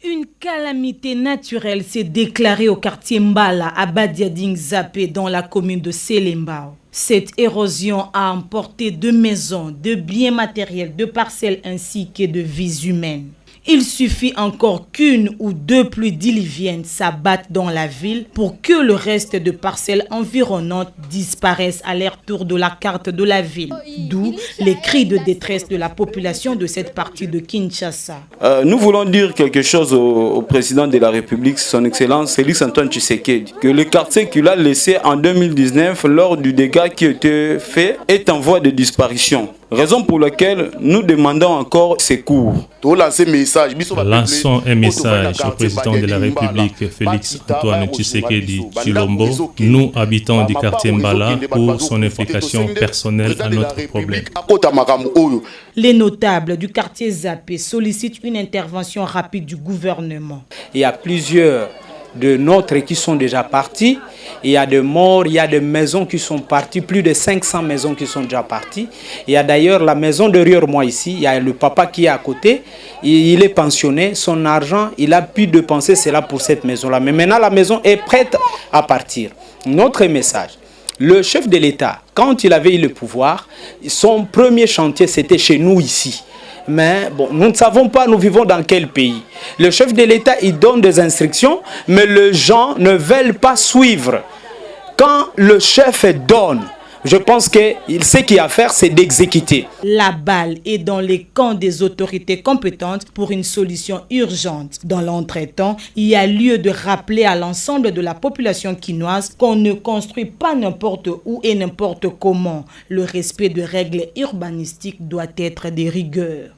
Une calamité naturelle s'est déclarée au quartier Mbala à Badiading Zapé dans la commune de Selembao. Cette érosion a emporté de maisons, de biens matériels, de parcelles ainsi que de vies humaines. Il suffit encore qu'une ou deux pluies diluviennes s'abattent dans la ville pour que le reste de parcelles environnantes disparaissent à l'air tour de la carte de la ville. D'où les cris de détresse de la population de cette partie de Kinshasa. Nous voulons dire quelque chose au président de la République, son Excellence Félix Antoine Tshisekedi, que le quartier qu'il a laissé en 2019 lors du dégât qui a été fait est en voie de disparition. Raison pour laquelle nous demandons encore secours. Lançons un message au président de la République, Félix Antoine Tshisekedi Tshilombo, nous habitants du quartier Mbala, pour son implication personnelle à notre problème. Les notables du quartier Zapé sollicitent une intervention rapide du gouvernement. Il y a plusieurs de nôtres qui sont déjà partis. Il y a des morts, il y a des maisons qui sont parties, plus de 500 maisons qui sont déjà parties. Il y a d'ailleurs la maison derrière moi ici, il y a le papa qui est à côté, il est pensionné, son argent, il a pu dépenser cela pour cette maison-là. Mais maintenant la maison est prête à partir. Notre message, le chef de l'État, quand il avait eu le pouvoir, son premier chantier c'était chez nous ici. Mais bon, nous ne savons pas, nous vivons dans quel pays. Le chef de l'État, il donne des instructions, mais les gens ne veulent pas suivre. Quand le chef donne, je pense que ce qu'il y a à faire, c'est d'exécuter. La balle est dans les camps des autorités compétentes pour une solution urgente. Dans l'entretemps, il y a lieu de rappeler à l'ensemble de la population quinoise qu'on ne construit pas n'importe où et n'importe comment. Le respect de règles urbanistiques doit être de rigueur.